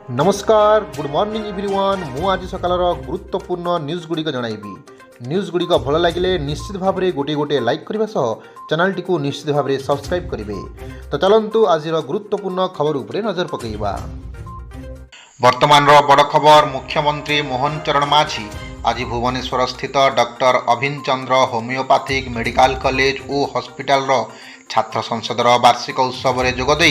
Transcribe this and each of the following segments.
नमस्कार good morning everyone मु आज सकाल गुरुत्वपूर्ण न्यूज गुड़िक जनइबी न्यूज गुड़िक भल लगे निश्चित भाव में गोटे गोटे लाइक करने चैनल टी निश्चित भाव में सब्सक्राइब करेंगे। तो चलतु आज गुरुत्वपूर्ण खबर उपरे नजर पकईबा। वर्तमान बड़ खबर मुख्यमंत्री मोहन चरण माझी आज भुवनेश्वर स्थित डॉक्टर अभिन चंद्र होमियोपैथिक मेडिकल कॉलेज और हॉस्पिटल छात्र संसदर वार्षिक उत्सव में जोगदे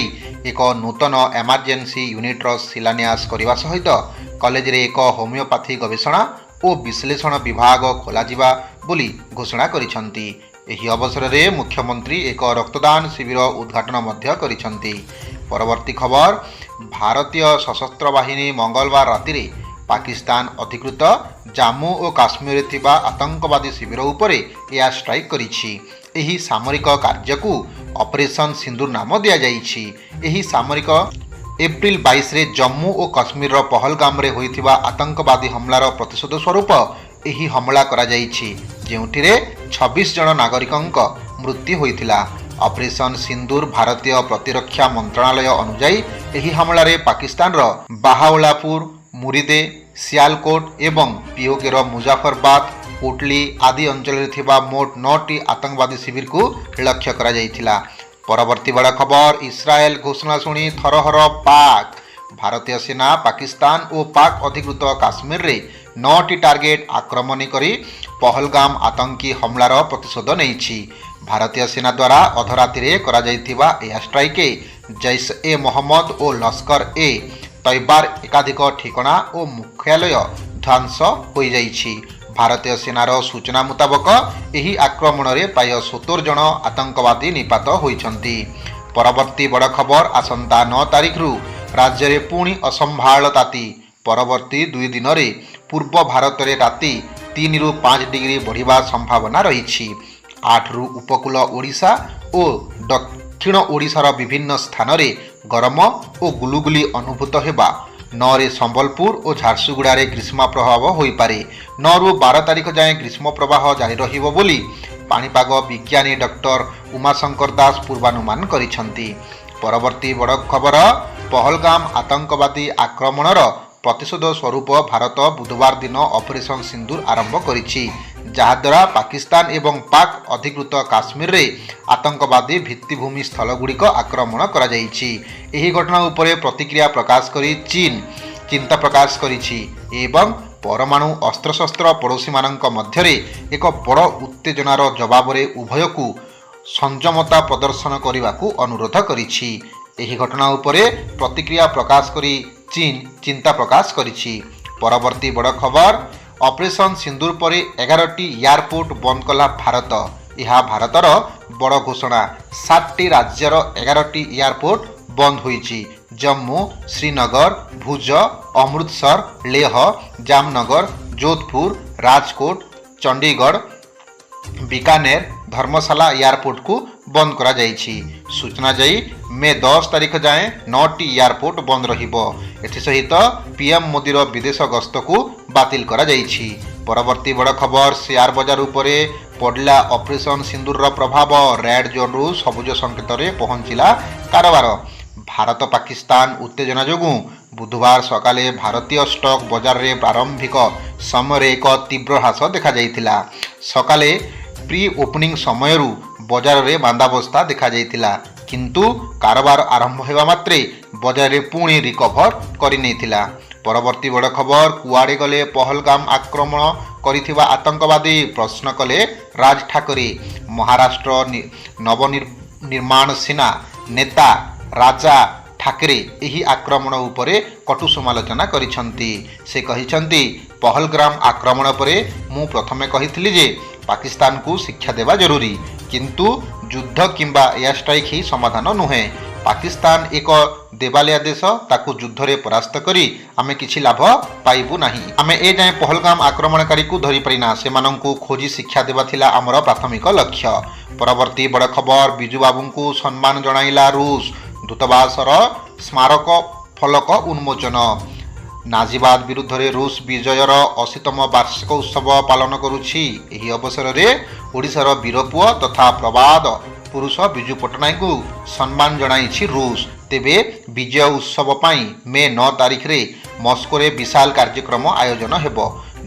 एक नूतन एमरजेंसी यूनिट्र शिलान्यास करने सहित कॉलेज रे एक होमियोपैथी गवेषणा और विश्लेषण विभाग खोलाजिबा बोली घोषणा करिसंती। एही अवसर में मुख्यमंत्री एक रक्तदान शिविर उद्घाटन मध्य करिसंती। परवर्ती खबर भारतीय सशस्त्र बाहिनी मंगलवार राति पाकिस्तान अधिकृत जम्मू और काश्मीर थिबा आतंकवादी शिविर उपरे एयर स्ट्राइक करिछि। एही सामरिक कार्य को ऑपरेशन सिंदूर नाम दिया जाइछि। एही सामरिक एप्रिल 22 रे जम्मू और काश्मीर पहलगाम रे होइथिबा आतंकवादी हमलार प्रतिशोध स्वरूप एही हमला करा जाइछि, जेउठिरे 26 जन नागरिकंक मृत्यु होइथिला। ऑपरेशन सिंदूर भारतीय प्रतिरक्षा मंत्रालय अनुसार एही हमला रे पाकिस्तान रो बाहावलापुर, मुरीदे, सियालकोट एवं पीओकेर मुजाफरबाद, कोटली आदि अंचल थिबा मोट 9टी आतंकवादी शिविर को लक्ष्य करा जाइथिला। परवर्ती बड़ा खबर इस्राएल घोषणा सुनी थरहर पाक। भारतीय सेना पाकिस्तान और पाक अधिकृत काश्मीर रे 9टी टार्गेट आक्रमण करी पहलगाम आतंकी हमलार प्रतिशोध नेइछि। भारतीय सेना द्वारा अधराति करा जाइथिबा एयर स्ट्राइक जैश ए मोहम्मद और लश्कर ए तैयबार एकाधिक ठिकाना और मुख्यालय ध्वंस हो जाइछि। भारतीय सेनार सूचना मुताबक यही आक्रमण में प्राय 70 जन आतंकवादी निपात होइछंती। परवर्ती बड़ खबर आसंता 9 तारिख रु राज्य में पुणी असंभाल ताती। परवर्ती 2 दिन में पूर्व भारत में राति 3 रु 5 डिग्री बढ़िबा संभावना रही। 8 रु उपकूल ओडिशा और दक्षिण ओडिशार विभिन्न स्थान में गरम और गुलुगुली अनुभूत हेबा। 9 रे संबलपुर और झारसुगुड़ा रे ग्रीष्म प्रभाव हो पारे। 9 रु 12 तारिख जाए ग्रीष्म प्रवाह जारी रहिबो बोली पाणीपाग विज्ञानी डॉक्टर उमाशंकर दास पूर्वानुमान करिसंती। परवर्ती बड़ खबर पहलगाम आतंकवादी आक्रमणर प्रतिशोध स्वरूप भारत बुधवार दिन ऑपरेशन सिंदूर आरंभ करिछि, जहाद्वारा पाकिस्तान एवं पाक अधिकृत काश्मीर रे आतंकवादी भित्तिभूमि स्थलगुड़िक आक्रमण करा जाइछि। एही घटना उपरे प्रतिक्रिया प्रकाश करी चीन चिंता प्रकाश करिछि एवं परमाणु अस्त्रशस्त्र पड़ोशी मानक मध्यरे एक बड़ उत्तेजनार जवाब रे उभय को संयमता प्रदर्शन करने को अनुरोध करिछि। एही घटना उपरे प्रतिक्रिया प्रकाश करी चीन चिंता प्रकाश करिछि। परवर्ती बड़ खबर ऑपरेशन सिंदूर पर 11टी एयरपोर्ट बंद कला भारत। यह भारतर बड़ घोषणा। 7टी राज्यर 11टी एयरपोर्ट बंद होइछि। जम्मू, श्रीनगर, भुज, अमृतसर, लेह, जामनगर, जोधपुर, राजकोट, चंडीगढ़, बीकानेर, धर्मशाला एयरपोर्ट को बंद करा जाइछि। सूचना जाई मे 10 तारिख जाए 9टी एयरपोर्ट बंद रहिबो। एथि सहित पीएम मोदीर विदेश गस्त को बातिल करा जाइछि। परवर्ती बड़ खबर शेयर बाजार उपरे पड़ला ऑपरेशन सिंदूर प्रभाव। रेड जोन रु सबुज संकेत रे पहुंचला कारोबार। भारत पाकिस्तान उत्तेजना जोगु बुधवार सकाले भारतीय स्टॉक बाजार रे प्रारंभिक समय एक तीव्र ह्रास देखा जाइतिला। सकाले प्री ओपनिंग समय बाजार रे मांदावस्था देखा जाइतिला, किंतु कारोबार आरंभ हेबा मात्रे बाजार रे पुणी रिकवर करि नैतिला। परवर्ती बड़ खबर कुआड़े गले पहलगाम आक्रमण करिथिबा आतंकवादी प्रश्न कले राज ठाकरे। महाराष्ट्र नवनिर्माण सेना नेता राजा ठाकरे यही आक्रमण उपरे कटु समालोचना करिसंती। से कहिसंती पहलगाम आक्रमण परे मु प्रथमे कहिथिली जे पाकिस्तान को शिक्षा देवा जरूरी, किंतु युद्ध किंबा एयर स्ट्राइक ही समाधान नुहे। पाकिस्तान एक देवालिया देश, ताकू युद्ध रे परास्त करी आमे किछि लाभ पाइबु नाही। आमे ए जाय पहलगाम आक्रमणकारी को धरि परिना, सेमानंकु खोजी शिक्षा देवा थिला हमर प्राथमिक लक्ष्य। परवर्ती बड़ खबर बिजू बाबू को सम्मान जणाइला रूस। दूतावासर स्मारक फलक उन्मोचन। नाजीबाद विरुद्ध रे रूस विजयर 80तम वार्षिक उत्सव पालन करुछि। एही अवसर में ओडिशार वीरपुआ तथा प्रबाद पुरुष बिजू पट्टनायक को सम्मान जणाइछि रूस। ତେବେ ବିଜୟ ଉତ୍ସବ ପାଇଁ ମେ 9 ତାରିଖରେ ମସ୍କୋରେ ବିଶାଳ କାର୍ଯ୍ୟକ୍ରମ ଆୟୋଜନ ହେବ।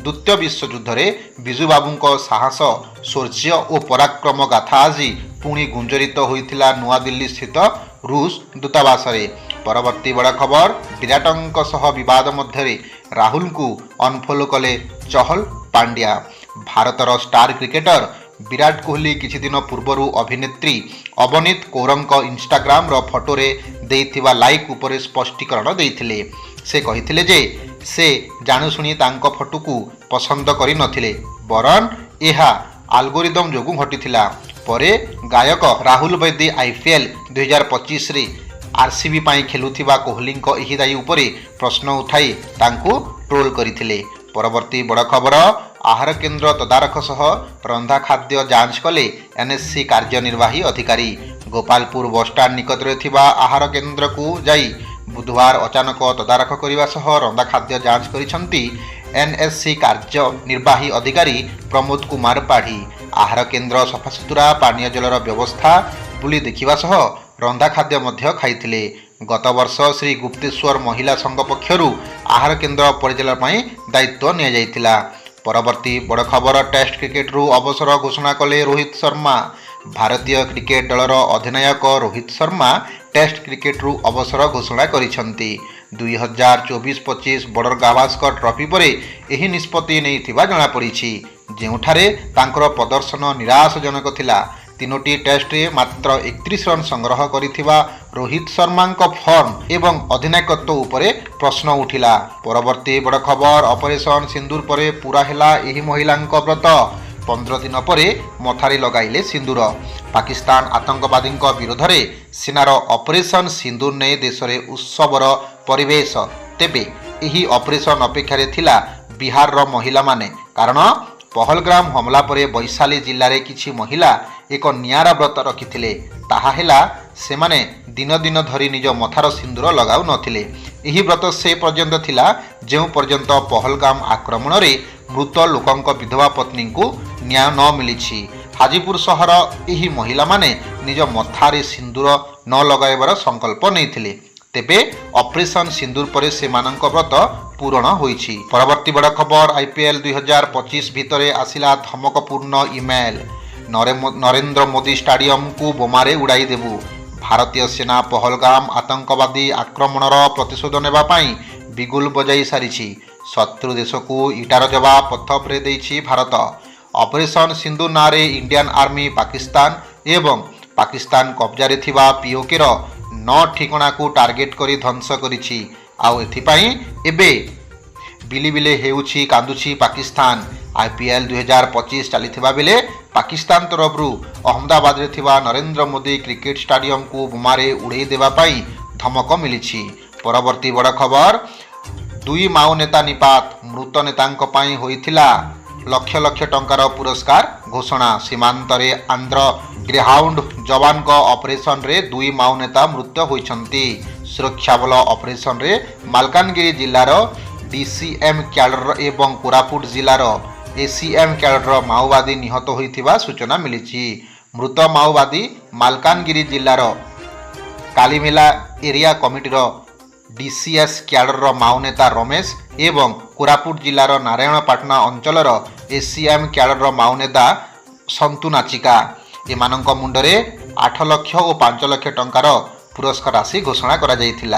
ଦ୍ୱିତୀୟ ବିଶ୍ୱଯୁଦ୍ଧରେ ବିଜୁବାବୁଙ୍କ ସାହସ, ଶୌର୍ଯ୍ୟ ଓ ପରାକ୍ରମ ଗାଥା ଆଜି ପୁଣି ଗୁଞ୍ଜରିତ ହୋଇଥିଲା ନୂଆଦିଲ୍ଲୀ ସ୍ଥିତ ରୁଷ ଦୂତାବାସରେ। ପରବର୍ତ୍ତୀ ବଡ଼ ଖବର, ବିରାଟଙ୍କ ସହ ବିବାଦ ମଧ୍ୟରେ ରାହୁଲଙ୍କୁ ଅନଫଲୋ କଲେ ଚହଲ ପାଣ୍ଡ୍ୟା। ଭାରତର ଷ୍ଟାର କ୍ରିକେଟର ବିରାଟ କୋହଲି କିଛି ଦିନ ପୂର୍ବରୁ ଅଭିନେତ୍ରୀ ଅବନୀତ କୌରଙ୍କ ଇନଷ୍ଟାଗ୍ରାମର ଫଟୋରେ ଦେଇଥିବା ଲାଇକ୍ ଉପରେ ସ୍ପଷ୍ଟୀକରଣ ଦେଇଥିଲେ। ସେ କହିଥିଲେ ଯେ ସେ ଜାଣୁଶୁଣି ତାଙ୍କ ଫଟୋକୁ ପସନ୍ଦ କରିନଥିଲେ, ବରଂ ଏହା ଆଲଗୋରିଦମ ଯୋଗୁଁ ଘଟିଥିଲା। ପରେ ଗାୟକ ରାହୁଲ ବୈଦ୍ୟ IPL 2025ରେ RCB ପାଇଁ ଖେଳୁଥିବା କୋହଲିଙ୍କ ଏହି ଦାୟୀ ଉପରେ ପ୍ରଶ୍ନ ଉଠାଇ ତାଙ୍କୁ ଟ୍ରୋଲ୍ କରିଥିଲେ। ପରବର୍ତ୍ତୀ ବଡ଼ ଖବର, ଆହାର କେନ୍ଦ୍ର ତଦାରଖ ସହ ରନ୍ଧା ଖାଦ୍ୟ ଯାଞ୍ଚ କଲେ NSC କାର୍ଯ୍ୟନିର୍ବାହୀ ଅଧିକାରୀ। ଗୋପାଳପୁର ବସ୍ଷ୍ଟାଣ୍ଡ ନିକଟରେ ଥିବା ଆହାର କେନ୍ଦ୍ରକୁ ଯାଇ ବୁଧବାର ଅଚାନକ ତଦାରଖ କରିବା ସହ ରନ୍ଧା ଖାଦ୍ୟ ଯାଞ୍ଚ କରିଛନ୍ତି NSC କାର୍ଯ୍ୟନିର୍ବାହୀ ଅଧିକାରୀ ପ୍ରମୋଦ କୁମାର ପାଢ଼ୀ। ଆହାର କେନ୍ଦ୍ର ସଫାସୁତୁରା, ପାନୀୟ ଜଳର ବ୍ୟବସ୍ଥା ବୁଲି ଦେଖିବା ସହ ରନ୍ଧା ଖାଦ୍ୟ ମଧ୍ୟ ଖାଇଥିଲେ। ଗତ ବର୍ଷ ଶ୍ରୀ ଗୁପ୍ତେଶ୍ୱର ମହିଳା ସଂଘ ପକ୍ଷରୁ ଆହାର କେନ୍ଦ୍ର ପରିଚାଳନା ପାଇଁ ଦାୟିତ୍ୱ ନିଆଯାଇଥିଲା। ପରବର୍ତ୍ତୀ ବଡ଼ ଖବର, ଟେଷ୍ଟ କ୍ରିକେଟରୁ ଅବସର ଘୋଷଣା କଲେ ରୋହିତ ଶର୍ମା। ଭାରତୀୟ କ୍ରିକେଟ ଦଳର ଅଧିନାୟକ ରୋହିତ ଶର୍ମା ଟେଷ୍ଟ କ୍ରିକେଟରୁ ଅବସର ଘୋଷଣା କରିଛନ୍ତି। 2024-25 ବର୍ଡର ଗାଭାସ୍କର ଟ୍ରଫି ପରେ ଏହି ନିଷ୍ପତ୍ତି ନେଇଥିବା ଜଣାପଡ଼ିଛି, ଯେଉଁଠାରେ ତାଙ୍କର ପ୍ରଦର୍ଶନ ନିରାଶଜନକ ଥିଲା। 3ଟି ଟେଷ୍ଟରେ ମାତ୍ର 31 ରନ୍ ସଂଗ୍ରହ କରିଥିବା ରୋହିତ ଶର୍ମାଙ୍କ ଫର୍ମ ଏବଂ ଅଧିନାୟକତ୍ୱ ଉପରେ ପ୍ରଶ୍ନ ଉଠିଲା। ପରବର୍ତ୍ତୀ ବଡ଼ ଖବର, ଅପରେସନ ସିନ୍ଦୁର ପରେ ପୁରା ହେଲା ଏହି ମହିଳାଙ୍କ ବ୍ରତ। 15 ଦିନ ପରେ ମଥାରେ ଲଗାଇଲେ ସିନ୍ଦୁର। ପାକିସ୍ତାନ ଆତଙ୍କବାଦୀଙ୍କ ବିରୋଧରେ ସେନାର ଅପରେସନ ସିନ୍ଦୁର ନେଇ ଦେଶରେ ଉତ୍ସବର ପରିବେଶ। ତେବେ ଏହି ଅପରେସନ ଅପେକ୍ଷାରେ ଥିଲା ବିହାରର ମହିଳାମାନେ, କାରଣ ପହଲଗ୍ରାମ ହମଲା ପରେ ବୈଶାଳୀ ଜିଲ୍ଲାରେ କିଛି ମହିଳା ଏକ ନିଆରା ବ୍ରତ ରଖିଥିଲେ। ତାହା ହେଲା, ସେମାନେ ଦିନ ଦିନ ଧରି ନିଜ ମଥାର ସିନ୍ଦୁର ଲଗାଉନଥିଲେ। ଏହି ବ୍ରତ ସେ ପର୍ଯ୍ୟନ୍ତ ଥିଲା ଯେଉଁ ପର୍ଯ୍ୟନ୍ତ ପହଲଗାମ ଆକ୍ରମଣରେ ମୃତ ଲୋକଙ୍କ ବିଧବା ପତ୍ନୀଙ୍କୁ ନ୍ୟାୟ ନ ମିଳିଛି। ହାଜିପୁର ସହର ଏହି ମହିଳାମାନେ ନିଜ ମଥାରେ ସିନ୍ଦୁର ନ ଲଗାଇବାର ସଂକଳ୍ପ ନେଇଥିଲେ। ତେବେ ଅପରେସନ ସିନ୍ଦୁର ପରେ ସେମାନଙ୍କ ବ୍ରତ ପୂରଣ ହୋଇଛି। ପରବର୍ତ୍ତୀ ବଡ଼ ଖବର, IPL 2025 ଭିତରେ ଆସିଲା ଧମକପୂର୍ଣ୍ଣ ଇମେଲ୍। ନରେନ୍ଦ୍ର ମୋଦି ଷ୍ଟାଡିୟମକୁ ବୋମାରେ ଉଡ଼ାଇ ଦେବୁ। ଭାରତୀୟ ସେନା ପହଲଗାମ ଆତଙ୍କବାଦୀ ଆକ୍ରମଣର ପ୍ରତିଶୋଧ ନେବା ପାଇଁ ବିଗୁଲ ବଜାଇ ସାରିଛି। ଶତ୍ରୁ ଦେଶକୁ ଇଟାର ଜବାବ ପଥରେ ଦେଇଛି ଭାରତ। ଅପରେସନ ସିନ୍ଦୁର ନାଁରେ ଇଣ୍ଡିଆନ୍ ଆର୍ମି ପାକିସ୍ତାନ ଏବଂ ପାକିସ୍ତାନ କବ୍ଜାରେ ଥିବା POKର 9 ଠିକଣାକୁ ଟାର୍ଗେଟ କରି ଧ୍ୱଂସ କରିଛି। ଆଉ ଏଥିପାଇଁ ଏବେ ବିଲିବିଲେ ହେଉଛି, କାନ୍ଦୁଛି ପାକିସ୍ତାନ। IPL 2025 ଚାଲିଥିବା ବେଳେ ପାକିସ୍ତାନ ତରଫରୁ ଅହମ୍ମଦାବାଦରେ ଥିବା ନରେନ୍ଦ୍ର ମୋଦି କ୍ରିକେଟ ଷ୍ଟାଡିୟମକୁ ବୋମାରେ ଉଡ଼ାଇ ଦେବା ପାଇଁ ଧମକ ମିଳିଛି। ପରବର୍ତ୍ତୀ ବଡ଼ ଖବର, 2 ମାଓ ନେତା ନିପାତ। ମୃତ ନେତାଙ୍କ ପାଇଁ ହୋଇଥିଲା ଲକ୍ଷ ଲକ୍ଷ ଟଙ୍କାର ପୁରସ୍କାର ଘୋଷଣା। ସୀମାନ୍ତରେ ଆନ୍ଧ୍ର ଗ୍ରେହାଉଣ୍ଡ ଯବାନଙ୍କ ଅପରେସନରେ 2 ମାଓ ନେତା ମୃତ ହୋଇଛନ୍ତି। ସୁରକ୍ଷା ବଳ ଅପରେସନରେ ମାଲକାନଗିରି ଜିଲ୍ଲାର DCM କ୍ୟାଡର ଏବଂ କୋରାପୁଟ ଜିଲ୍ଲାର ACM କ୍ୟାଡର ମାଓବାଦୀ ନିହତ ହୋଇଥିବା ସୂଚନା ମିଳିଛି। ମୃତ ମାଓବାଦୀ ମାଲକାନଗିରି ଜିଲ୍ଲାର କାଲିମେଲା ଏରିଆ କମିଟିର DCS କ୍ୟାଡରର ମାଓ ନେତା ରମେଶ ଏବଂ କୋରାପୁଟ ଜିଲ୍ଲାର ନାରାୟଣପାଟଣା ଅଞ୍ଚଳର ACM କ୍ୟାଡରର ମାଓ ନେତା ସନ୍ତୁ ନାଚିକା। ଏମାନଙ୍କ ମୁଣ୍ଡରେ 8 ଲକ୍ଷ ଓ 5 ଲକ୍ଷ ଟଙ୍କାର ପୁରସ୍କାର ରାଶି ଘୋଷଣା କରାଯାଇଥିଲା।